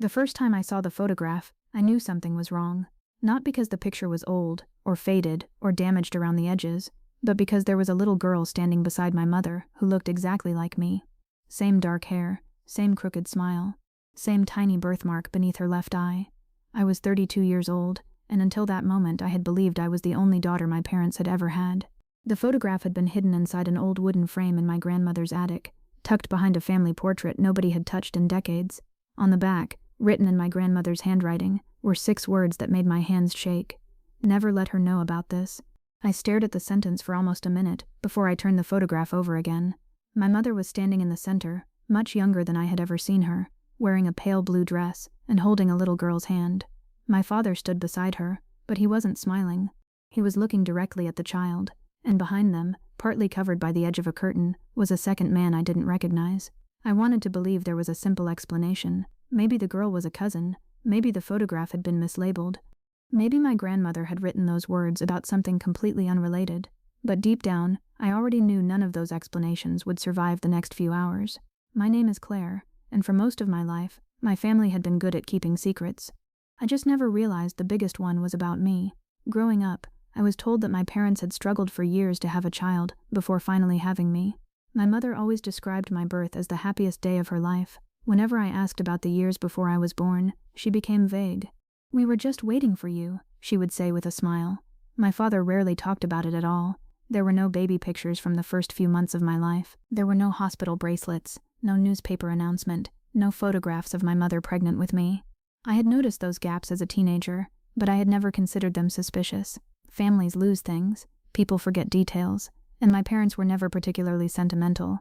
The first time I saw the photograph, I knew something was wrong. Not because the picture was old, or faded, or damaged around the edges, but because there was a little girl standing beside my mother who looked exactly like me. Same dark hair, same crooked smile, same tiny birthmark beneath her left eye. I was 32 years old, and until that moment I had believed I was the only daughter my parents had ever had. The photograph had been hidden inside an old wooden frame in my grandmother's attic, tucked behind a family portrait nobody had touched in decades. On the back, written in my grandmother's handwriting, were 6 words that made my hands shake. Never let her know about this. I stared at the sentence for almost a minute before I turned the photograph over again. My mother was standing in the center, much younger than I had ever seen her, wearing a pale blue dress and holding a little girl's hand. My father stood beside her, but he wasn't smiling. He was looking directly at the child, and behind them, partly covered by the edge of a curtain, was a second man I didn't recognize. I wanted to believe there was a simple explanation. Maybe the girl was a cousin. Maybe the photograph had been mislabeled. Maybe my grandmother had written those words about something completely unrelated. But deep down, I already knew none of those explanations would survive the next few hours. My name is Claire, and for most of my life, my family had been good at keeping secrets. I just never realized the biggest one was about me. Growing up, I was told that my parents had struggled for years to have a child before finally having me. My mother always described my birth as the happiest day of her life. Whenever I asked about the years before I was born, she became vague. "We were just waiting for you," she would say with a smile. My father rarely talked about it at all. There were no baby pictures from the first few months of my life. There were no hospital bracelets, no newspaper announcement, no photographs of my mother pregnant with me. I had noticed those gaps as a teenager, but I had never considered them suspicious. Families lose things, people forget details, and my parents were never particularly sentimental.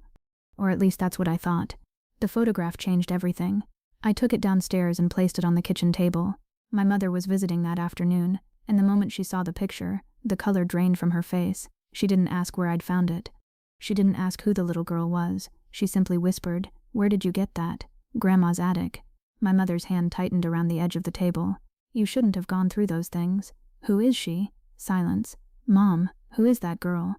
Or at least that's what I thought. The photograph changed everything. I took it downstairs and placed it on the kitchen table. My mother was visiting that afternoon, and the moment she saw the picture, the color drained from her face. She didn't ask where I'd found it. She didn't ask who the little girl was. She simply whispered, "Where did you get that?" "Grandma's attic." My mother's hand tightened around the edge of the table. "You shouldn't have gone through those things. Who is she?" Silence. "Mom, who is that girl?"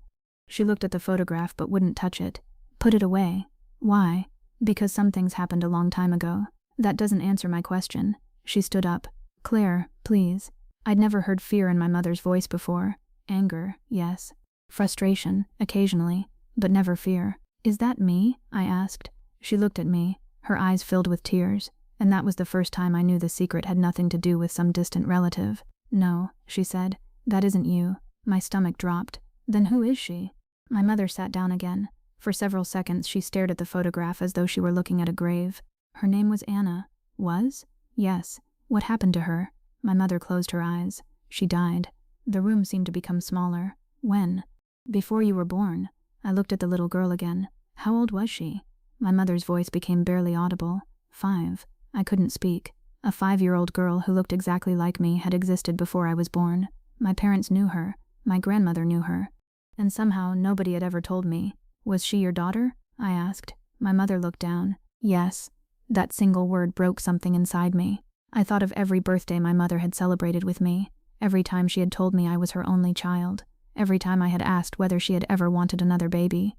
She looked at the photograph but wouldn't touch it. "Put it away." "Why?" "Because some things happened a long time ago." "That doesn't answer my question." She stood up. "Claire, please." I'd never heard fear in my mother's voice before. Anger, yes. Frustration, occasionally, but never fear. "Is that me?" I asked. She looked at me, her eyes filled with tears, and that was the first time I knew the secret had nothing to do with some distant relative. "No," she said, "that isn't you." My stomach dropped. "Then who is she?" My mother sat down again. For several seconds she stared at the photograph as though she were looking at a grave. "Her name was Anna." "Was?" "Yes." "What happened to her?" My mother closed her eyes. "She died." The room seemed to become smaller. "When?" "Before you were born." I looked at the little girl again. "How old was she?" My mother's voice became barely audible. 5. I couldn't speak. A 5-year-old girl who looked exactly like me had existed before I was born. My parents knew her. My grandmother knew her. And somehow nobody had ever told me. "Was she your daughter?" I asked. My mother looked down. "Yes." That single word broke something inside me. I thought of every birthday my mother had celebrated with me, every time she had told me I was her only child, every time I had asked whether she had ever wanted another baby,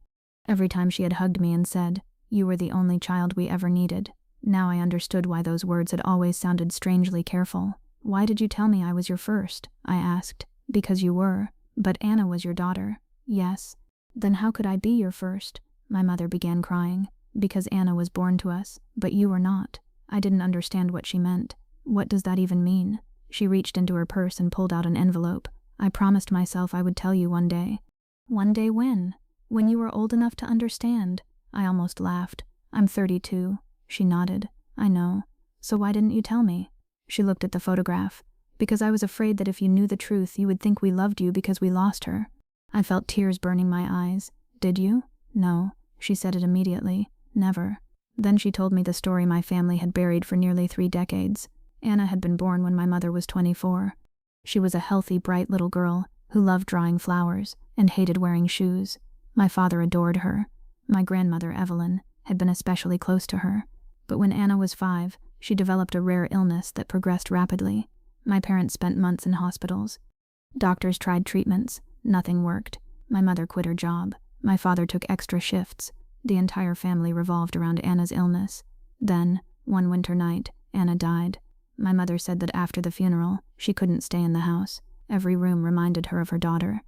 every time she had hugged me and said, "You were the only child we ever needed." Now I understood why those words had always sounded strangely careful. "Why did you tell me I was your first?" I asked. "Because you were. But Anna was your daughter." "Yes." "Then how could I be your first?" My mother began crying. "Because Anna was born to us, but you were not." I didn't understand what she meant. What does that even mean? She reached into her purse and pulled out an envelope. "I promised myself I would tell you one day." "One day when?" "When you were old enough to understand." I almost laughed. "I'm 32. She nodded. "I know. So why didn't you tell me?" She looked at the photograph. "Because I was afraid that if you knew the truth, you would think we loved you because we lost her." I felt tears burning my eyes. "Did you?" "No." She said it immediately. "Never." Then she told me the story my family had buried for nearly 3 decades. Anna had been born when my mother was 24. She was a healthy, bright little girl who loved drawing flowers and hated wearing shoes. My father adored her. My grandmother, Evelyn, had been especially close to her. But when Anna was 5, she developed a rare illness that progressed rapidly. My parents spent months in hospitals. Doctors tried treatments. Nothing worked. My mother quit her job. My father took extra shifts. The entire family revolved around Anna's illness. Then, one winter night, Anna died. My mother said that after the funeral, she couldn't stay in the house. Every room reminded her of her daughter.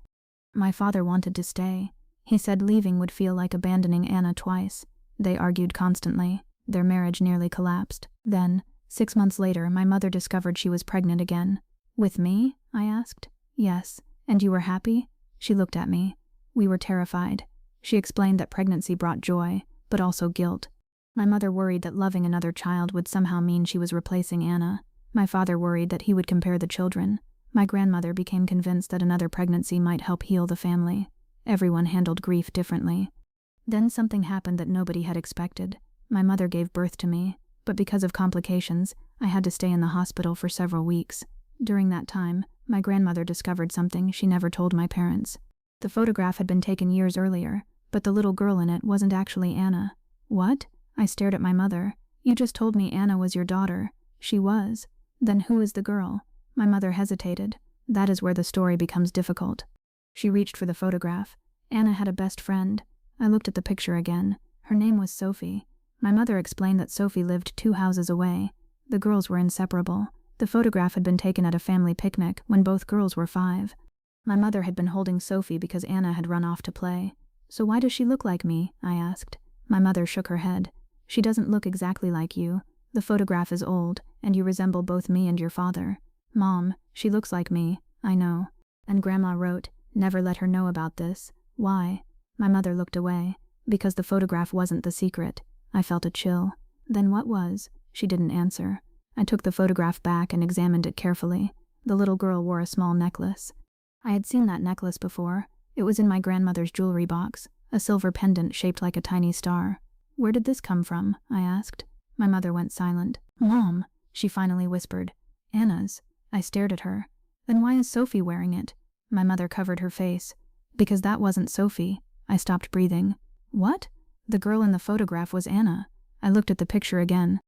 My father wanted to stay. He said leaving would feel like abandoning Anna twice. They argued constantly. Their marriage nearly collapsed. Then, 6 months later, my mother discovered she was pregnant again. With me? I asked. Yes. And you were happy? She looked at me. We were terrified. She explained that pregnancy brought joy, but also guilt. My mother worried that loving another child would somehow mean she was replacing Anna. My father worried that he would compare the children. My grandmother became convinced that another pregnancy might help heal the family. Everyone handled grief differently. Then something happened that nobody had expected. My mother gave birth to me, but because of complications, I had to stay in the hospital for several weeks. During that time, my grandmother discovered something she never told my parents. The photograph had been taken years earlier, but the little girl in it wasn't actually Anna. What? I stared at my mother. You just told me Anna was your daughter. She was. Then who is the girl? My mother hesitated. That is where the story becomes difficult. She reached for the photograph. Anna had a best friend. I looked at the picture again. Her name was Sophie. My mother explained that Sophie lived 2 houses away. The girls were inseparable. The photograph had been taken at a family picnic when both girls were 5. My mother had been holding Sophie because Anna had run off to play. So why does she look like me? I asked. My mother shook her head. She doesn't look exactly like you. The photograph is old, and you resemble both me and your father. Mom, she looks like me. I know. And Grandma wrote, never let her know about this. Why? My mother looked away. Because the photograph wasn't the secret. I felt a chill. Then what was? She didn't answer. I took the photograph back and examined it carefully. The little girl wore a small necklace. I had seen that necklace before. It was in my grandmother's jewelry box, a silver pendant shaped like a tiny star. Where did this come from? I asked. My mother went silent. Mom, she finally whispered. Anna's. I stared at her. Then why is Sophie wearing it? My mother covered her face. Because that wasn't Sophie. I stopped breathing. What? The girl in the photograph was Anna. I looked at the picture again.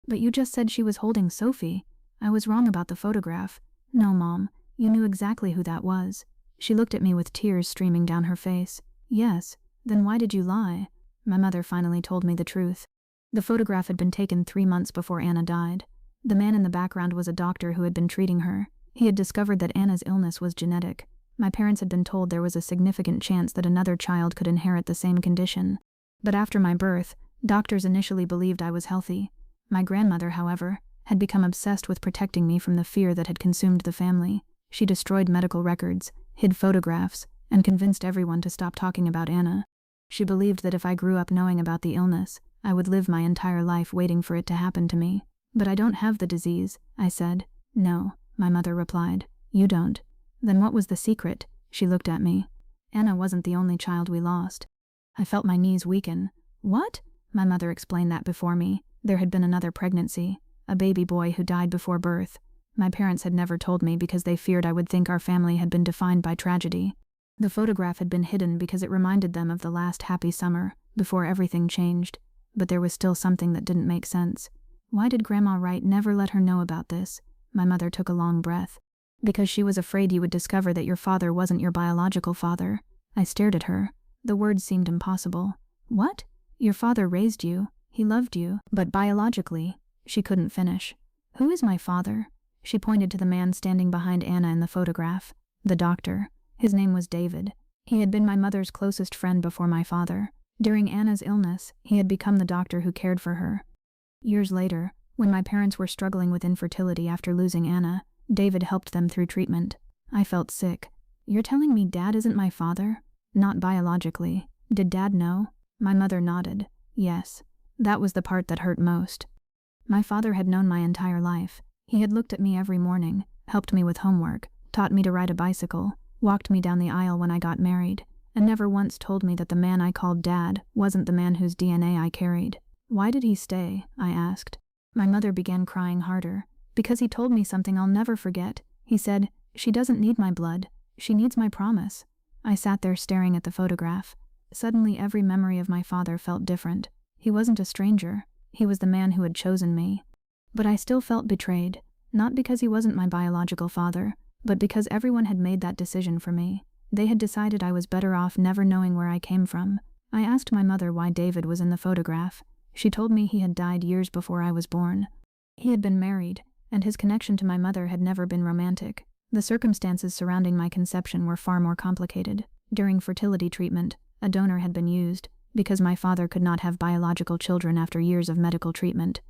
But you just said she was holding Sophie. I was wrong about the photograph. No, Mom. You knew exactly who that was. She looked at me with tears streaming down her face. Yes. Then why did you lie? My mother finally told me the truth. The photograph had been taken 3 months before Anna died. The man in the background was a doctor who had been treating her. He had discovered that Anna's illness was genetic. My parents had been told there was a significant chance that another child could inherit the same condition. But after my birth, doctors initially believed I was healthy. My grandmother, however, had become obsessed with protecting me from the fear that had consumed the family. She destroyed medical records, hid photographs, and convinced everyone to stop talking about Anna. She believed that if I grew up knowing about the illness, I would live my entire life waiting for it to happen to me. But I don't have the disease, I said. No, my mother replied. You don't. Then what was the secret? She looked at me. Anna wasn't the only child we lost. I felt my knees weaken. What? My mother explained that before me. There had been another pregnancy, a baby boy who died before birth. My parents had never told me because they feared I would think our family had been defined by tragedy. The photograph had been hidden because it reminded them of the last happy summer, before everything changed. But there was still something that didn't make sense. Why did Grandma write never let her know about this? My mother took a long breath. Because she was afraid you would discover that your father wasn't your biological father. I stared at her. The words seemed impossible. What? Your father raised you. He loved you. But biologically, she couldn't finish. Who is my father? She pointed to the man standing behind Anna in the photograph. The doctor. His name was David. He had been my mother's closest friend before my father. During Anna's illness, he had become the doctor who cared for her. Years later, when my parents were struggling with infertility after losing Anna, David helped them through treatment. I felt sick. You're telling me Dad isn't my father? Not biologically. Did Dad know? My mother nodded. Yes. That was the part that hurt most. My father had known my entire life. He had looked at me every morning, helped me with homework, taught me to ride a bicycle, walked me down the aisle when I got married, and never once told me that the man I called Dad wasn't the man whose DNA I carried. Why did he stay? I asked. My mother began crying harder. Because he told me something I'll never forget. He said, she doesn't need my blood. She needs my promise. I sat there staring at the photograph. Suddenly every memory of my father felt different. He wasn't a stranger. He was the man who had chosen me. But I still felt betrayed. Not because he wasn't my biological father, but because everyone had made that decision for me. They had decided I was better off never knowing where I came from. I asked my mother why David was in the photograph. She told me he had died years before I was born. He had been married, and his connection to my mother had never been romantic. The circumstances surrounding my conception were far more complicated. During fertility treatment, a donor had been used, because my father could not have biological children after years of medical treatment.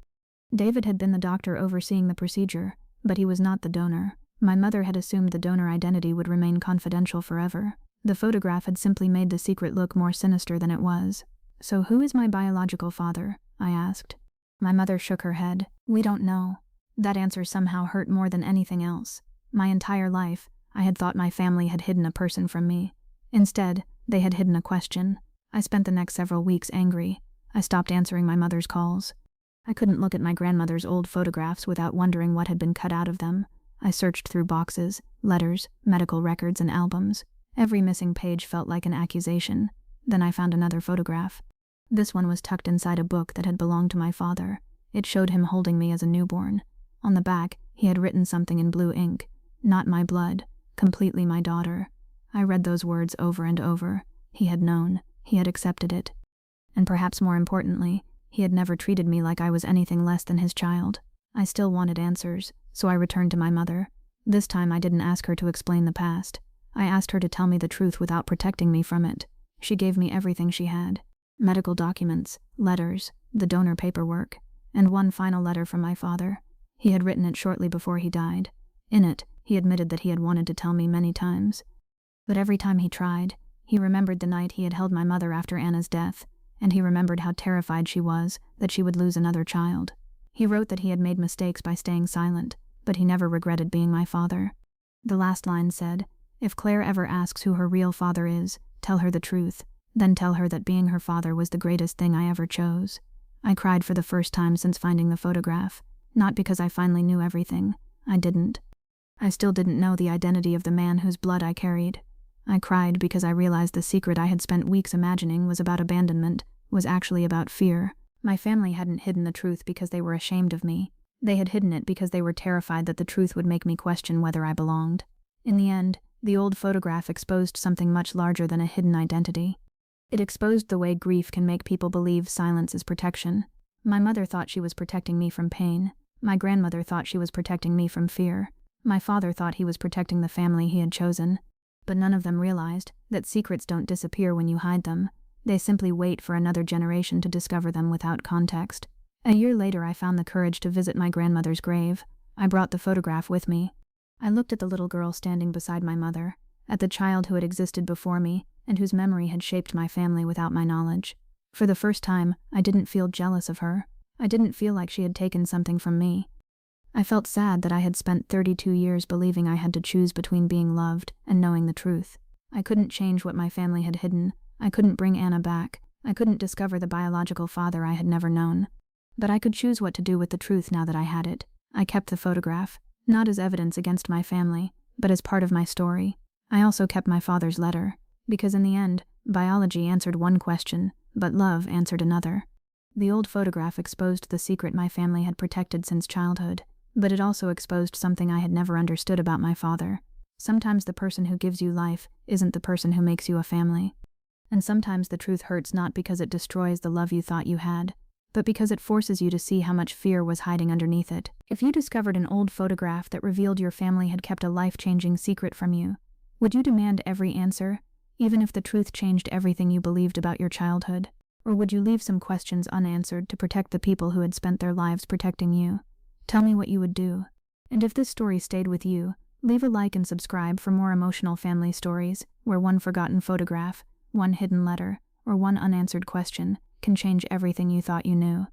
David had been the doctor overseeing the procedure, but he was not the donor. My mother had assumed the donor identity would remain confidential forever. The photograph had simply made the secret look more sinister than it was. "So who is my biological father?" I asked. My mother shook her head. "We don't know." That answer somehow hurt more than anything else. My entire life, I had thought my family had hidden a person from me. Instead, they had hidden a question. I spent the next several weeks angry. I stopped answering my mother's calls. I couldn't look at my grandmother's old photographs without wondering what had been cut out of them. I searched through boxes, letters, medical records, and albums. Every missing page felt like an accusation. Then I found another photograph. This one was tucked inside a book that had belonged to my father. It showed him holding me as a newborn. On the back, he had written something in blue ink. "Not my blood, completely my daughter." I read those words over and over. He had known. He had accepted it. And perhaps more importantly, he had never treated me like I was anything less than his child. I still wanted answers, so I returned to my mother. This time I didn't ask her to explain the past. I asked her to tell me the truth without protecting me from it. She gave me everything she had. Medical documents, letters, the donor paperwork, and one final letter from my father. He had written it shortly before he died. In it, he admitted that he had wanted to tell me many times. But every time he tried, he remembered the night he had held my mother after Anna's death, and he remembered how terrified she was that she would lose another child. He wrote that he had made mistakes by staying silent, but he never regretted being my father. The last line said, "If Claire ever asks who her real father is, tell her the truth. Then tell her that being her father was the greatest thing I ever chose." I cried for the first time since finding the photograph, not because I finally knew everything. I didn't. I still didn't know the identity of the man whose blood I carried. I cried because I realized the secret I had spent weeks imagining was about abandonment was actually about fear. My family hadn't hidden the truth because they were ashamed of me. They had hidden it because they were terrified that the truth would make me question whether I belonged. In the end, the old photograph exposed something much larger than a hidden identity. It exposed the way grief can make people believe silence is protection. My mother thought she was protecting me from pain. My grandmother thought she was protecting me from fear. My father thought he was protecting the family he had chosen. But none of them realized that secrets don't disappear when you hide them. They simply wait for another generation to discover them without context. A year later, I found the courage to visit my grandmother's grave. I brought the photograph with me. I looked at the little girl standing beside my mother, at the child who had existed before me and whose memory had shaped my family without my knowledge. For the first time, I didn't feel jealous of her. I didn't feel like she had taken something from me. I felt sad that I had spent 32 years believing I had to choose between being loved and knowing the truth. I couldn't change what my family had hidden. I couldn't bring Anna back. I couldn't discover the biological father I had never known. But I could choose what to do with the truth now that I had it. I kept the photograph, not as evidence against my family, but as part of my story. I also kept my father's letter, because in the end, biology answered one question, but love answered another. The old photograph exposed the secret my family had protected since childhood, but it also exposed something I had never understood about my father. Sometimes the person who gives you life isn't the person who makes you a family. And sometimes the truth hurts not because it destroys the love you thought you had, but because it forces you to see how much fear was hiding underneath it. If you discovered an old photograph that revealed your family had kept a life-changing secret from you, would you demand every answer, even if the truth changed everything you believed about your childhood? Or would you leave some questions unanswered to protect the people who had spent their lives protecting you? Tell me what you would do. And if this story stayed with you, leave a like and subscribe for more emotional family stories where one forgotten photograph, one hidden letter, or one unanswered question can change everything you thought you knew.